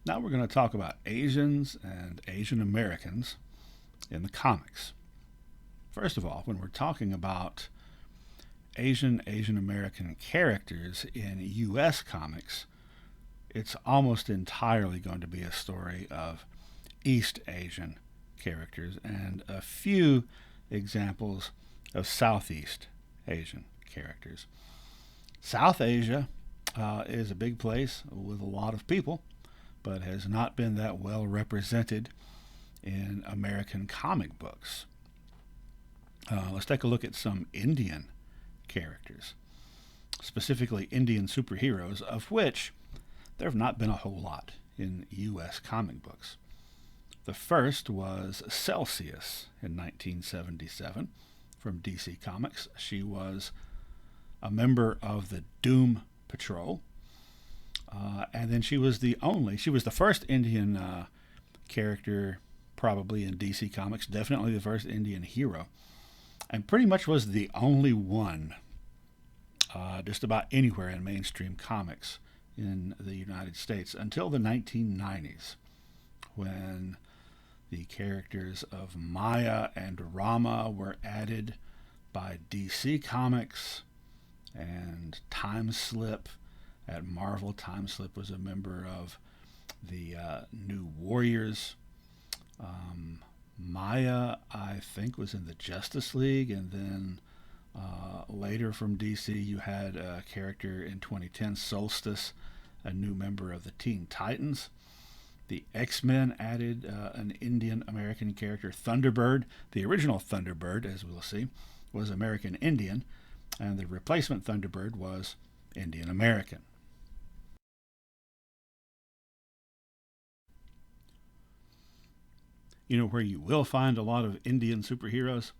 Now we're going to talk about Asians and Asian Americans in the comics. First of all, when we're talking about Asian American characters in U.S. comics, it's almost entirely going to be a story of East Asian characters and a few examples of Southeast Asian characters. South Asia is a big place with a lot of people, but has not been that well represented in American comic books. Let's take a look at some Indian characters, specifically Indian superheroes, of which there have not been a whole lot in U.S. comic books. The first was Celsius in 1977 from DC Comics. She was a member of the Doom Patrol, and then she was the first Indian character probably in DC Comics, definitely the first Indian hero, and pretty much was the only one just about anywhere in mainstream comics in the United States until the 1990s, when the characters of Maya and Rama were added by DC Comics, and Time Slip at Marvel. Time Slip was a member of the New Warriors. Maya, I think, was in the Justice League, and then later from DC, you had a character in 2010, Solstice, a new member of the Teen Titans. The X-Men added an Indian American character, Thunderbird. The original Thunderbird, as we'll see, was American Indian, and the replacement Thunderbird was Indian American. You know where you will find a lot of Indian superheroes?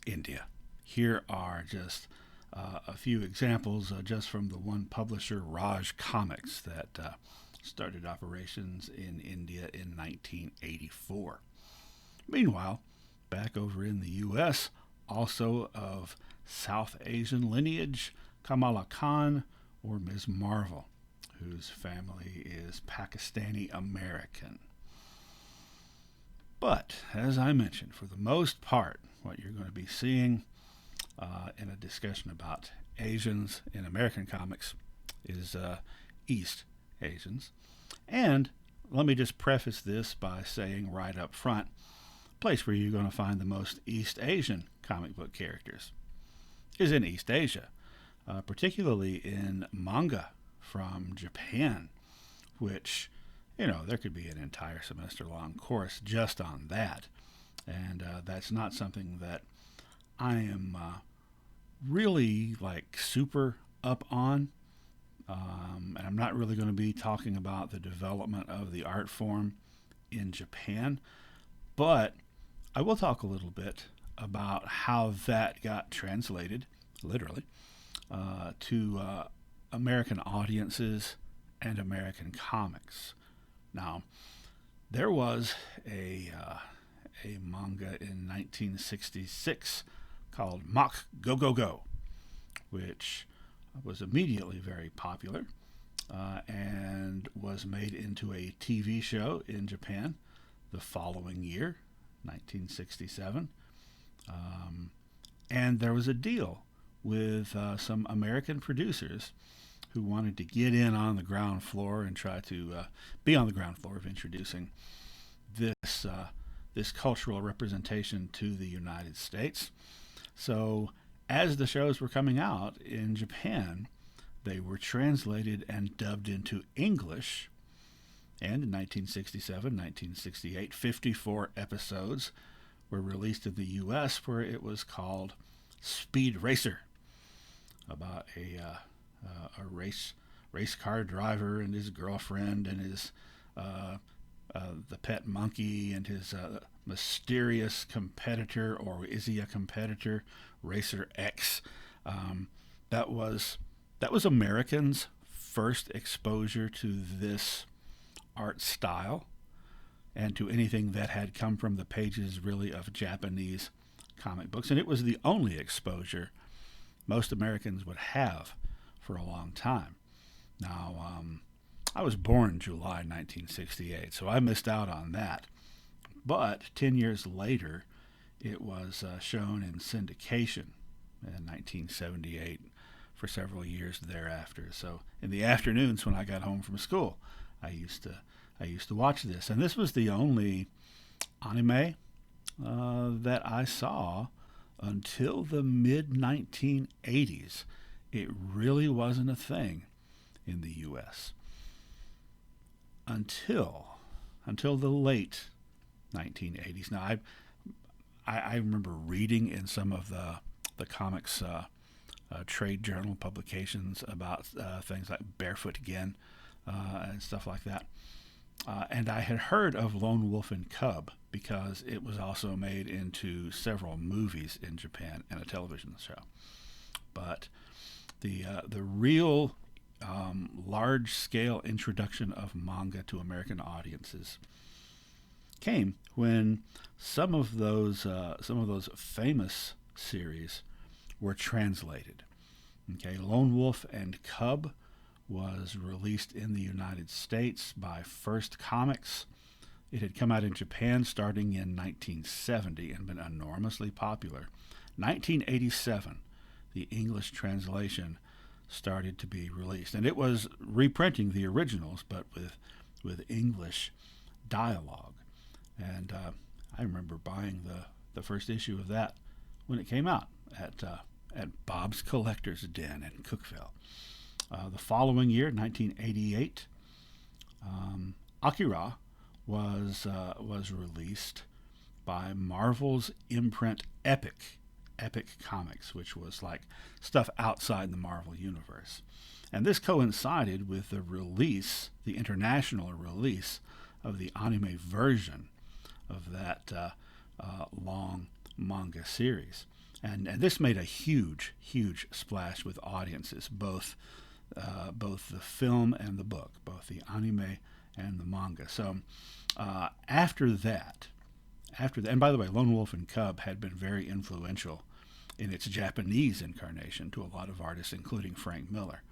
India. Here are just a few examples just from the one publisher, Raj Comics, that started operations in India in 1984. Meanwhile, back over in the U.S., also of South Asian lineage, Kamala Khan, or Ms. Marvel, whose family is Pakistani American. But, as I mentioned, for the most part, what you're going to be seeing in a discussion about Asians in American comics is East Asians. And let me just preface this by saying right up front, the place where you're going to find the most East Asian comic book characters is in East Asia, particularly in manga from Japan, which, there could be an entire semester-long course just on that. And that's not something that I am really super up on. And I'm not really going to be talking about the development of the art form in Japan, but I will talk a little bit about how that got translated, literally, to American audiences and American comics. Now, there was a manga in 1966 called Mach Go Go Go, which was immediately very popular and was made into a TV show in Japan the following year, 1967. And there was a deal with some American producers who wanted to get in on the ground floor and try to be on the ground floor of introducing this cultural representation to the United States. So as the shows were coming out in Japan, they were translated and dubbed into English. And in 1967, 1968, 54 episodes were released in the U.S. where it was called Speed Racer, about a race car driver and his girlfriend and his the pet monkey and his mysterious competitor, or is he a competitor, Racer X. That was Americans' first exposure to this art style and to anything that had come from the pages really of Japanese comic books, and it was the only exposure most Americans would have for a long time. Now, I was born July 1968, so I missed out on that. But 10 years later, it was shown in syndication in 1978 for several years thereafter. So in the afternoons when I got home from school, I used to I used to watch this, and this was the only anime that I saw until the mid 1980s. It really wasn't a thing in the U.S. until the late 1980s. Now I remember reading in some of the comics trade journal publications about things like Barefoot Gen and stuff like that. And I had heard of Lone Wolf and Cub because it was also made into several movies in Japan and a television show. But the real large scale introduction of manga to American audiences came when some of those famous series were translated. Okay, Lone Wolf and Cub was released in the United States by First Comics. It had come out in Japan starting in 1970 and been enormously popular. 1987, the English translation started to be released, and it was reprinting the originals but with English dialogue. And I remember buying the first issue of that when it came out at Bob's Collector's Den in Cookville. The following year, 1988, Akira was released by Marvel's imprint Epic Comics, which was like stuff outside the Marvel universe. And this coincided with the international release of the anime version of that long manga series. And this made a huge splash with audiences, both the film and the book, both the anime and the manga. So after that, and by the way, Lone Wolf and Cub had been very influential in its Japanese incarnation to a lot of artists, including Frank Miller.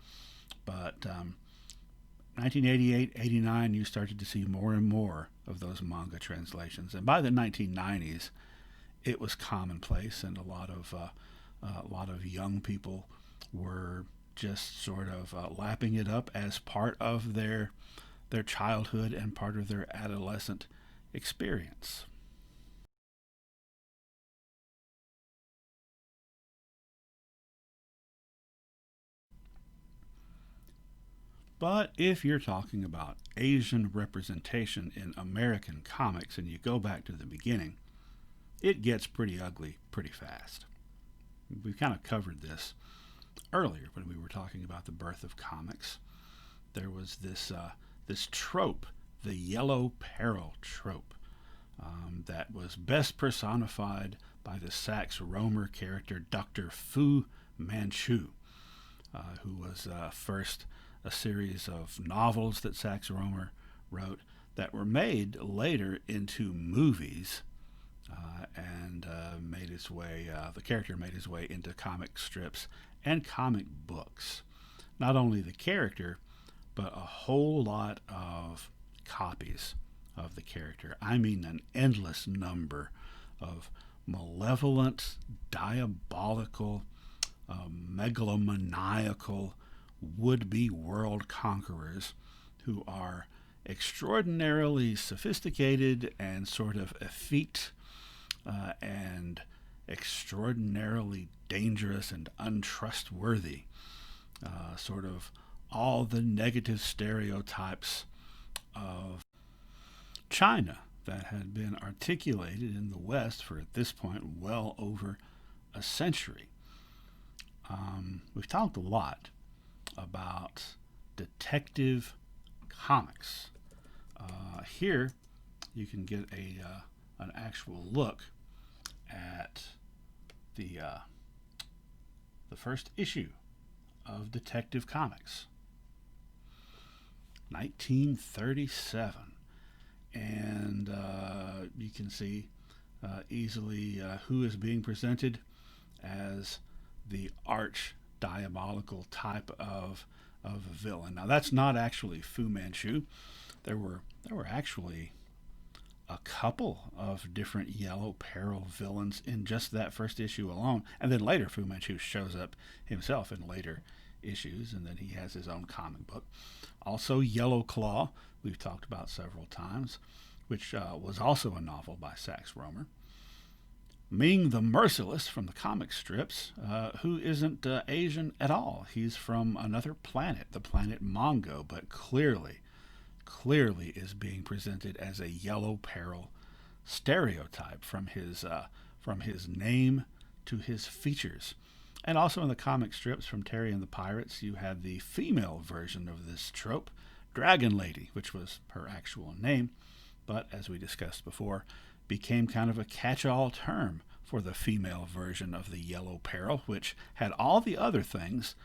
But 1988, 89, you started to see more and more of those manga translations, and by the 1990s, it was commonplace, and a lot of young people were just sort of lapping it up as part of their childhood and part of their adolescent experience. But if you're talking about Asian representation in American comics and you go back to the beginning, it gets pretty ugly pretty fast. We kind of covered this earlier when we were talking about the birth of comics. There was this trope, the yellow peril trope, that was best personified by the Sax Rohmer character Dr. Fu Manchu, who was first a series of novels that Sax Rohmer wrote that were made later into movies, and made its way. The character made his way into comic strips and comic books. Not only the character, but a whole lot of copies of the character. I mean, an endless number of malevolent, diabolical, megalomaniacal would-be world conquerors who are extraordinarily sophisticated and sort of effete, and extraordinarily dangerous and untrustworthy. Sort of all the negative stereotypes of China that had been articulated in the West for, at this point, well over a century. We've talked a lot about detective comics. Here, you can get an actual look at the first issue of Detective Comics, 1937, and you can see easily who is being presented as the arch diabolical type of of a villain. Now that's not actually Fu Manchu. There were actually a couple of different Yellow Peril villains in just that first issue alone, and then later Fu Manchu shows up himself in later issues, and then he has his own comic book. Also, Yellow Claw, we've talked about several times, which was also a novel by Sax Rohmer. Ming the Merciless from the comic strips, who isn't Asian at all. He's from another planet, the planet Manga, but clearly is being presented as a Yellow Peril stereotype from his name to his features. And also in the comic strips from Terry and the Pirates, you had the female version of this trope, Dragon Lady, which was her actual name, but as we discussed before, became kind of a catch-all term for the female version of the Yellow Peril, which had all the other things,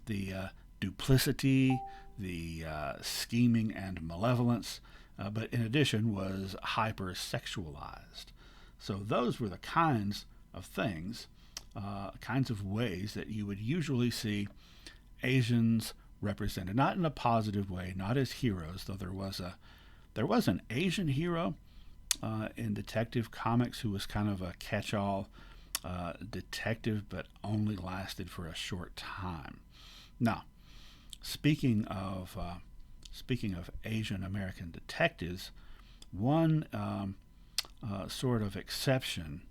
the duplicity, the scheming and malevolence, but in addition was hyper-sexualized. So those were the kinds of things, kinds of ways that you would usually see Asians represented, not in a positive way, not as heroes, though there was an Asian hero in Detective Comics who was kind of a catch-all detective, but only lasted for a short time. Now, speaking of Asian American detectives, one sort of exception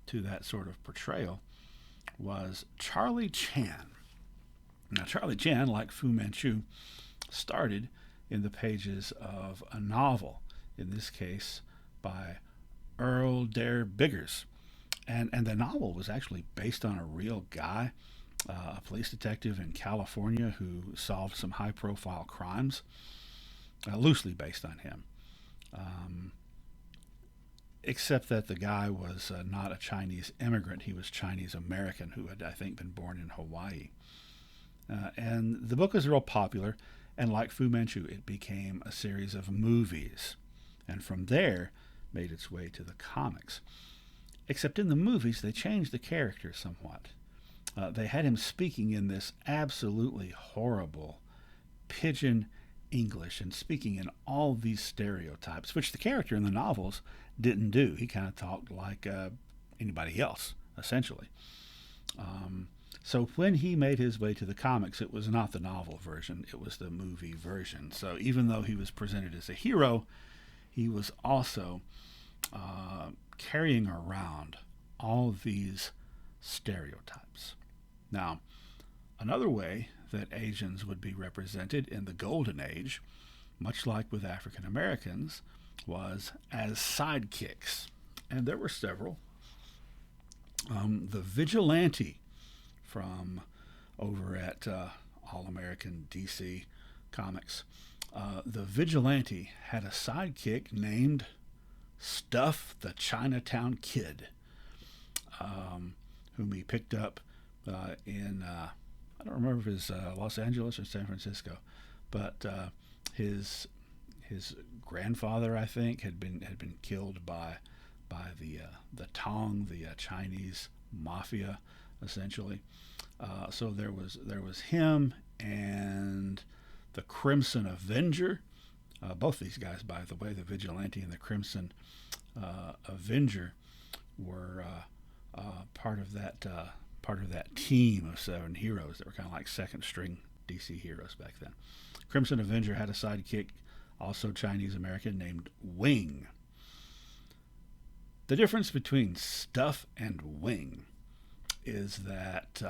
to that sort of portrayal was Charlie Chan. Now, Charlie Chan, like Fu Manchu, started in the pages of a novel, in this case by Earl der Biggers. And the novel was actually based on a real guy, a police detective in California who solved some high-profile crimes, loosely based on him. Except that the guy was not a Chinese immigrant. He was Chinese American who had, I think, been born in Hawaii. And the book was real popular, and like Fu Manchu, it became a series of movies. And from there, made its way to the comics. Except in the movies, they changed the character somewhat. They had him speaking in this absolutely horrible pidgin English and speaking in all these stereotypes, which the character in the novels didn't do. He kind of talked like anybody else, essentially. So when he made his way to the comics, it was not the novel version, it was the movie version. So even though he was presented as a hero, he was also carrying around all these stereotypes. Now, another way that Asians would be represented in the Golden Age, much like with African Americans, was as sidekicks. And there were several. The Vigilante from over at All American DC Comics. The Vigilante had a sidekick named Stuff the Chinatown Kid, whom he picked up in, I don't remember if it was Los Angeles or San Francisco, but his grandfather, I think, had been killed by the Tong, the Chinese mafia, essentially. So there was him and the Crimson Avenger. Both these guys, by the way, the Vigilante and the Crimson Avenger, were part of that team of 7 heroes that were kind of like second string DC heroes back then. Crimson Avenger had a sidekick, also Chinese American, named Wing. The difference between Stuff and Wing is that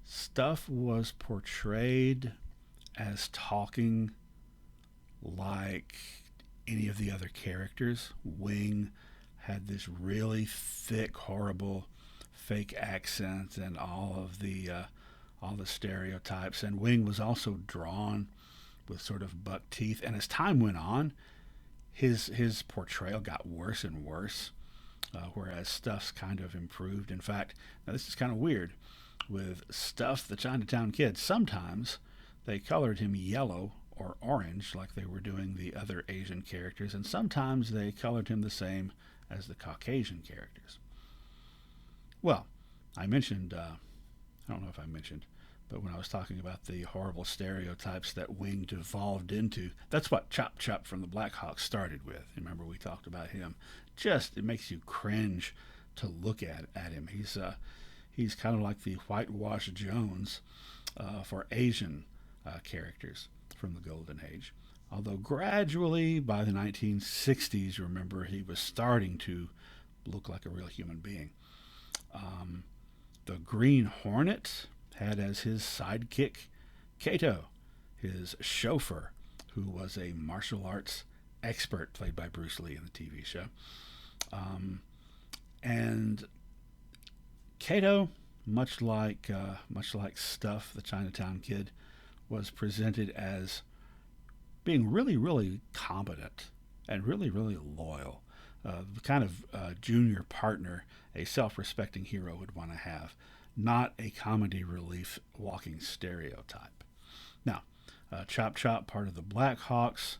Stuff was portrayed as talking like any of the other characters. Wing had this really thick, horrible, fake accent and all the stereotypes. And Wing was also drawn with sort of buck teeth. And as time went on, his portrayal got worse and worse, whereas Stuff's kind of improved. In fact, now this is kind of weird. With Stuff, the Chinatown Kid, sometimes they colored him yellow or orange like they were doing the other Asian characters, and sometimes they colored him the same as the Caucasian characters. Well, I mentioned, I don't know if I mentioned, But when I was talking about the horrible stereotypes that Wing devolved into, that's what Chop Chop from the Blackhawks started with. Remember we talked about him. Just, it makes you cringe to look at him. He's kind of like the whitewash Jones for Asian characters from the Golden Age. Although gradually, by the 1960s, remember, he was starting to look like a real human being. The Green Hornet had as his sidekick Kato, his chauffeur, who was a martial arts expert played by Bruce Lee in the TV show. And Kato, much like Stuff, the Chinatown Kid, was presented as being really, really competent and really, really loyal. The kind of junior partner a self-respecting hero would want to have, not a comedy relief walking stereotype. Now, Chop Chop, part of the Blackhawks,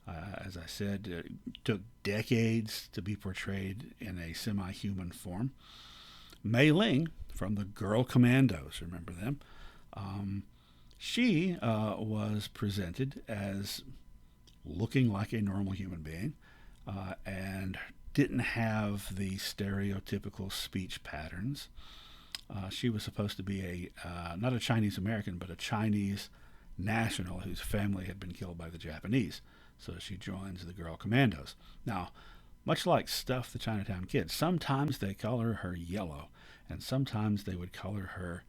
as I said, took decades to be portrayed in a semi-human form. Mei Ling from the Girl Commandos, remember them? She was presented as looking like a normal human being and didn't have the stereotypical speech patterns. She was supposed to be not a Chinese American, but a Chinese national whose family had been killed by the Japanese. So she joins the Girl Commandos. Now, much like Stuff, the Chinatown Kid, sometimes they color her yellow, and sometimes they would color her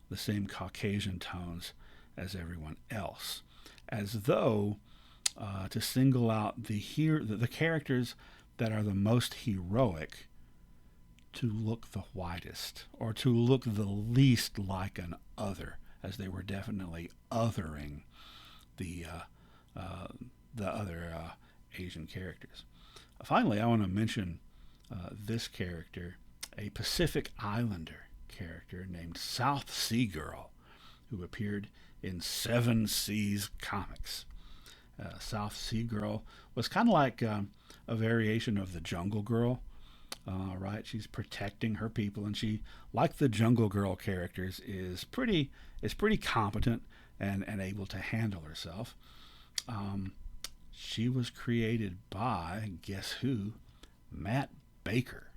the same Caucasian tones as everyone else, as though to single out the characters that are the most heroic to look the whitest, or to look the least like an other, as they were definitely othering the other Asian characters. Finally, I want to mention this character, a Pacific Islander character named South Sea Girl, who appeared in Seven Seas comics. South Sea Girl was kind of like a variation of the Jungle Girl, right? She's protecting her people, and she, like the Jungle Girl characters, is pretty competent and able to handle herself. She was created by, guess who? Matt Baker.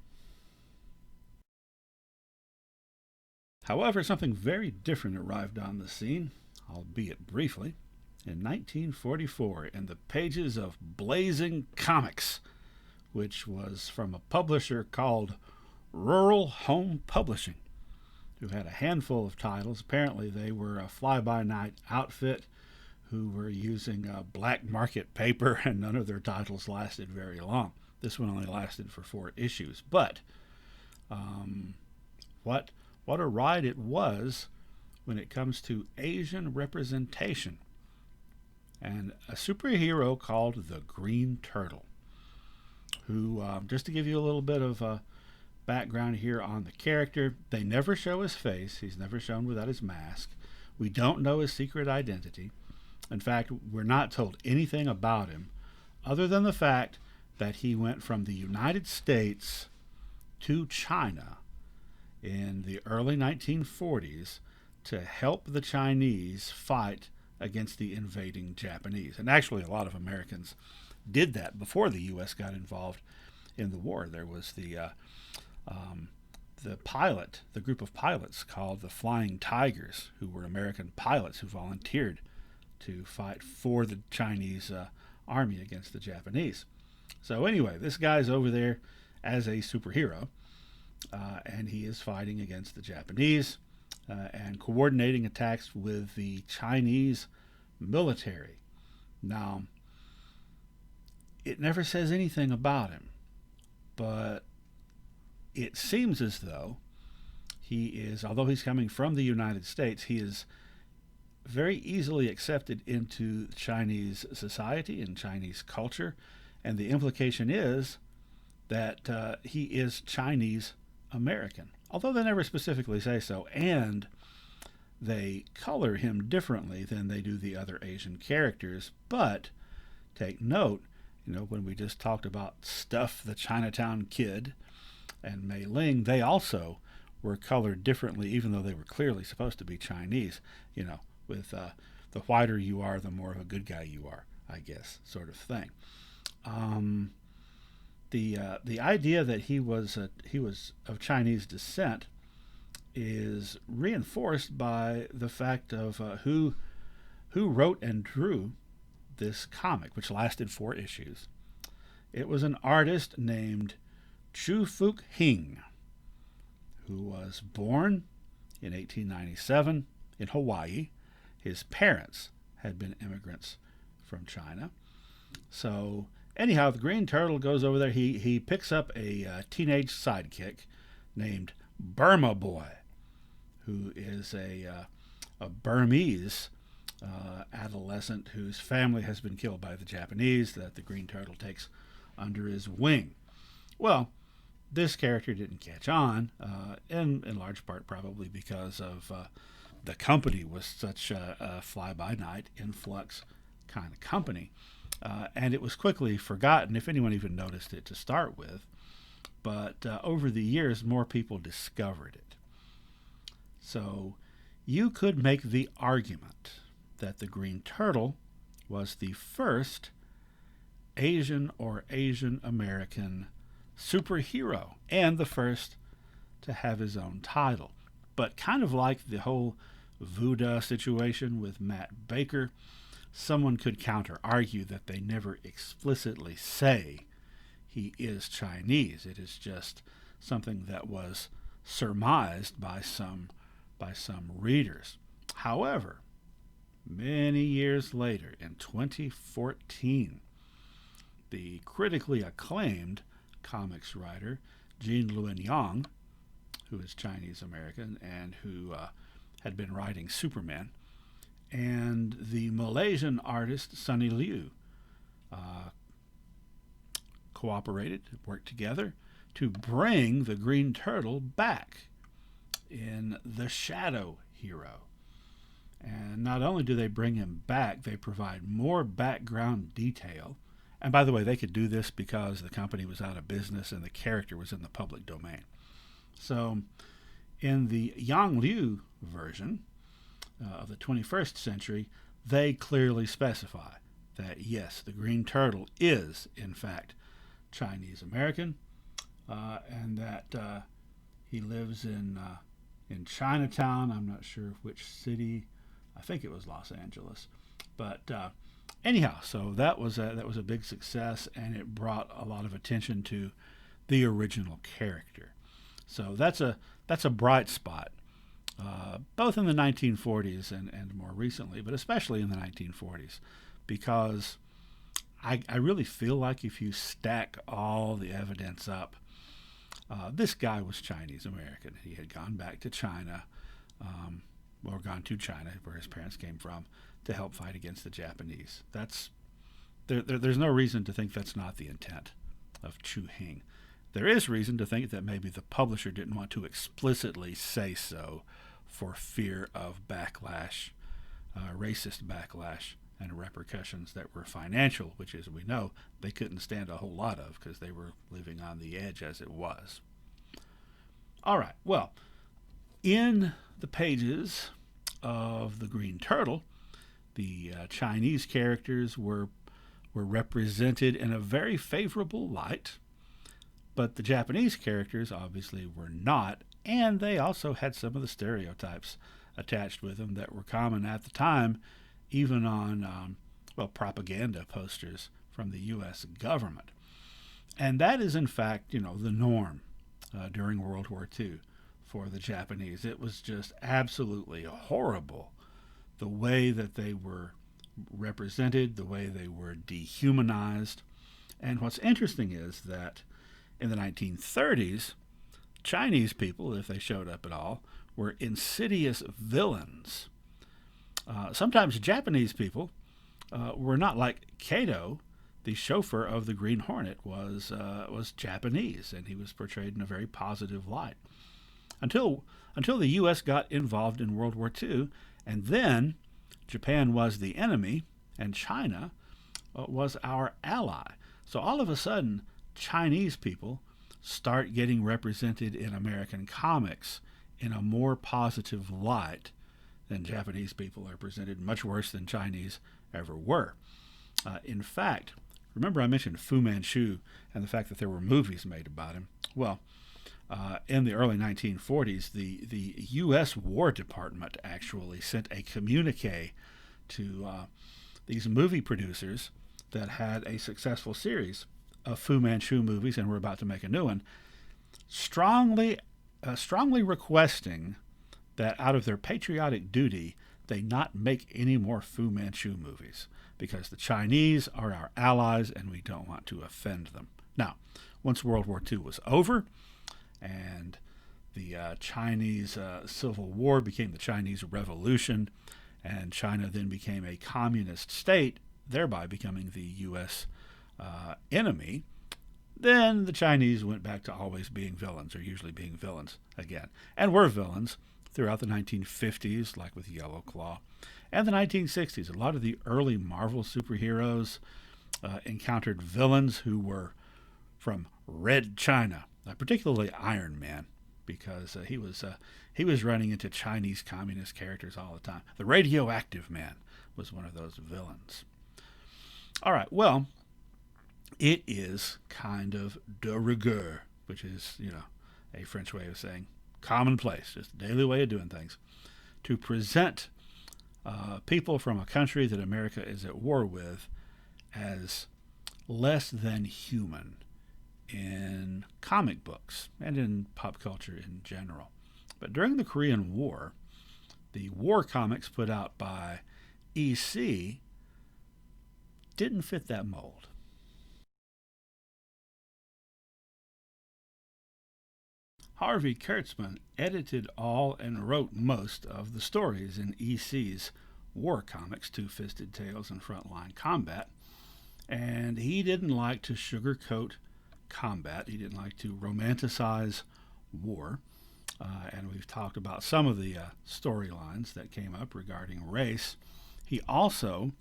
However, something very different arrived on the scene, albeit briefly, in 1944 in the pages of Blazing Comics, which was from a publisher called Rural Home Publishing, who had a handful of titles. Apparently they were a fly-by-night outfit who were using black market paper, and none of their titles lasted very long. This one only lasted for 4 issues. But what a ride it was when it comes to Asian representation. And a superhero called the Green Turtle, who, just to give you a little bit of background here on the character, they never show his face. He's never shown without his mask. We don't know his secret identity. In fact, we're not told anything about him other than the fact that he went from the United States to China in the early 1940s to help the Chinese fight against the invading Japanese. And actually, a lot of Americans did that before the U.S. got involved in the war. There was the group of pilots called the Flying Tigers, who were American pilots who volunteered to fight for the Chinese army against the Japanese. So anyway, this guy's over there as a superhero, and he is fighting against the Japanese and coordinating attacks with the Chinese military. Now, it never says anything about him, but it seems as though he is, although he's coming from the United States, he is very easily accepted into Chinese society and Chinese culture, and the implication is that he is Chinese American, although they never specifically say so, and they color him differently than they do the other Asian characters. But take note, when we just talked about Stuff, the Chinatown Kid, and Mei Ling, they also were colored differently, even though they were clearly supposed to be Chinese. With the whiter you are, the more of a good guy you are, I guess, sort of thing. Um, the idea that he was of Chinese descent is reinforced by the fact of who wrote and drew this comic, which lasted 4 issues. It was an artist named Chu Fuk Hing, who was born in 1897 in Hawaii. His parents had been immigrants from China. So anyhow, the Green Turtle goes over there. He picks up a teenage sidekick named Burma Boy, who is a Burmese adolescent whose family has been killed by the Japanese, that the Green Turtle takes under his wing. Well, this character didn't catch on, in large part probably because of the company was such a fly-by-night influx kind of company. And it was quickly forgotten, if anyone even noticed it to start with. But over the years, more people discovered it. So you could make the argument that the Green Turtle was the first Asian or Asian American superhero and the first to have his own title. But kind of like the whole Voodoo situation with Matt Baker, someone could counter-argue that they never explicitly say he is Chinese. It is just something that was surmised by some readers. However, many years later, in 2014, the critically acclaimed comics writer Gene Luen Yang, who is Chinese American and who had been writing Superman, and the Malaysian artist Sunny Liu cooperated, worked together to bring the Green Turtle back in The Shadow Hero. And not only do they bring him back, they provide more background detail. And by the way, they could do this because the company was out of business and the character was in the public domain. So in the Yang Liu version of the 21st century, they clearly specify that, yes, the Green Turtle is, in fact, Chinese American, and that he lives in Chinatown. I'm not sure which city. I think it was Los Angeles. But anyhow, so that was a big success, and it brought a lot of attention to the original character. So that's a bright spot, both in the 1940s and more recently, but especially in the 1940s, because I really feel like if you stack all the evidence up, this guy was Chinese American. He had gone back to China, or gone to China, where his parents came from, to help fight against the Japanese. There's no reason to think that's not the intent of Chu Hing. There is reason to think that maybe the publisher didn't want to explicitly say so for fear of backlash, racist backlash, and repercussions that were financial, which, as we know, they couldn't stand a whole lot of because they were living on the edge as it was. All right, well, in the pages of the Green Turtle, the Chinese characters were represented in a very favorable light, but the Japanese characters obviously were not, and they also had some of the stereotypes attached with them that were common at the time, even on propaganda posters from the U.S. government. And that is, in fact, the norm during World War II for the Japanese. It was just absolutely horrible the way that they were represented, the way they were dehumanized. And what's interesting is that in the 1930s, Chinese people, if they showed up at all, were insidious villains. Sometimes Japanese people were not, like Kato, the chauffeur of the Green Hornet, was Japanese, and he was portrayed in a very positive light. Until the U.S. got involved in World War II, and then Japan was the enemy, and China was our ally. So all of a sudden, Chinese people start getting represented in American comics in a more positive light than Japanese people are presented, much worse than Chinese ever were. In fact, remember I mentioned Fu Manchu and the fact that there were movies made about him? Well, in the early 1940s, the U.S. War Department actually sent a communique to these movie producers that had a successful series of Fu Manchu movies and were about to make a new one, strongly requesting that out of their patriotic duty, they not make any more Fu Manchu movies because the Chinese are our allies and we don't want to offend them. Now, once World War II was over and the Chinese Civil War became the Chinese Revolution, and China then became a communist state, thereby becoming the U.S. Enemy, then the Chinese went back to always being villains, or usually being villains again, and were villains throughout the 1950s, like with Yellow Claw, and the 1960s. A lot of the early Marvel superheroes encountered villains who were from Red China, particularly Iron Man, because he was running into Chinese communist characters all the time. The Radioactive Man was one of those villains. All right, well, it is kind of de rigueur, which is, a French way of saying commonplace, just a daily way of doing things, to present people from a country that America is at war with as less than human in comic books and in pop culture in general. But during the Korean War, the war comics put out by EC didn't fit that mold. Harvey Kurtzman edited all and wrote most of the stories in EC's war comics, Two-Fisted Tales and Frontline Combat, and he didn't like to sugarcoat combat. He didn't like to romanticize war. And we've talked about some of the storylines that came up regarding race. He also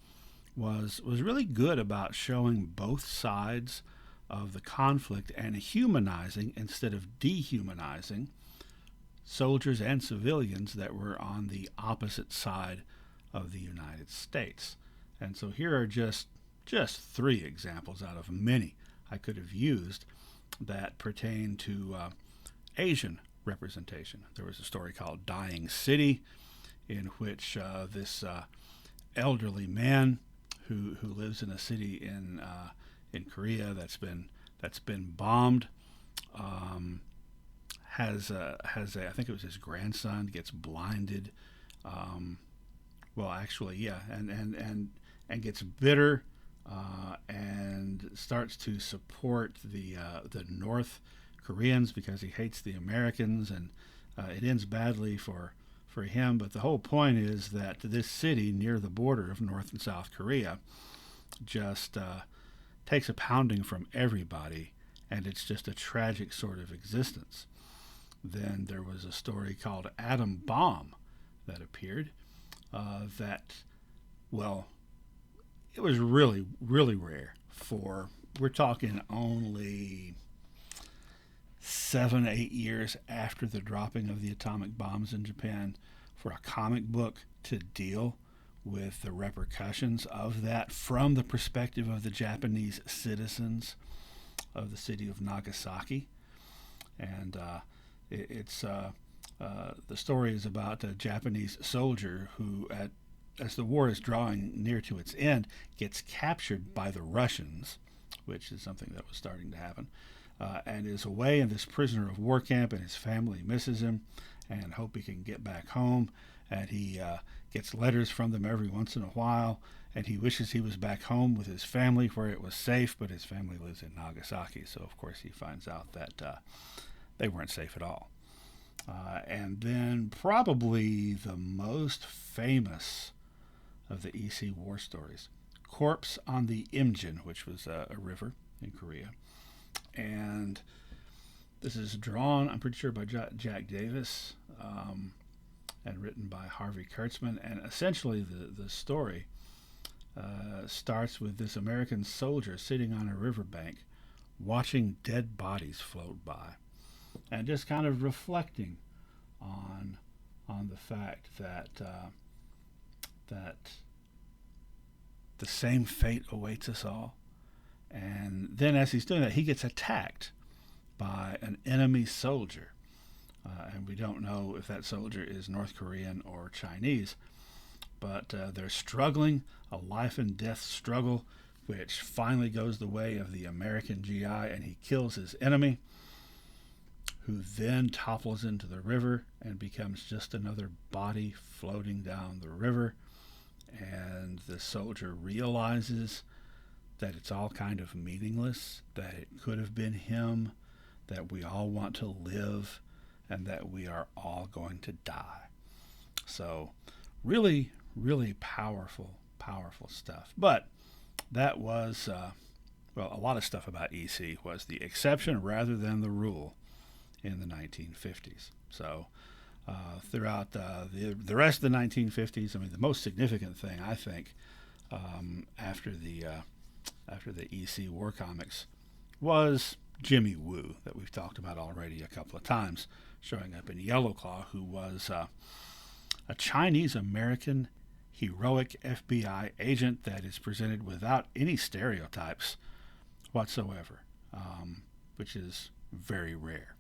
was really good about showing both sides of the conflict and humanizing instead of dehumanizing soldiers and civilians that were on the opposite side of the United States. And so here are just 3 examples out of many I could have used that pertain to Asian representation. There was a story called Dying City, in which this elderly man who lives in a city in Korea that's been bombed has a I think it was his grandson gets blinded. And gets bitter and starts to support the North Koreans because he hates the Americans, and it ends badly for him. But the whole point is that this city near the border of North and South Korea just takes a pounding from everybody, and it's just a tragic sort of existence. Then there was a story called Atom Bomb that appeared it was really, really rare we're talking only 7, 8 years after the dropping of the atomic bombs in Japan, for a comic book to deal with the repercussions of that from the perspective of the Japanese citizens of the city of Nagasaki. And the story is about a Japanese soldier who, as the war is drawing near to its end, gets captured by the Russians, which is something that was starting to happen, and is away in this prisoner of war camp, and his family misses him and hope he can get back home. And he gets letters from them every once in a while, and he wishes he was back home with his family where it was safe, but his family lives in Nagasaki, so of course he finds out that they weren't safe at all. And then probably the most famous of the EC war stories, Corpse on the Imjin, which was a river in Korea. And this is drawn, I'm pretty sure, by Jack Davis, and written by Harvey Kurtzman. And essentially the story starts with this American soldier sitting on a riverbank watching dead bodies float by and just kind of reflecting on the fact that that the same fate awaits us all. And then as he's doing that, he gets attacked by an enemy soldier. And we don't know if that soldier is North Korean or Chinese. But they're struggling, a life and death struggle, which finally goes the way of the American GI, and he kills his enemy, who then topples into the river and becomes just another body floating down the river. And the soldier realizes that it's all kind of meaningless, that it could have been him, that we all want to live, and that we are all going to die. So really, really powerful stuff. But that was, a lot of stuff about EC was the exception rather than the rule in the 1950s. So throughout the rest of the 1950s, I mean, the most significant thing, I think, after the EC war comics was Jimmy Woo, that we've talked about already a couple of times, showing up in Yellow Claw, who was a Chinese-American heroic FBI agent that is presented without any stereotypes whatsoever, which is very rare.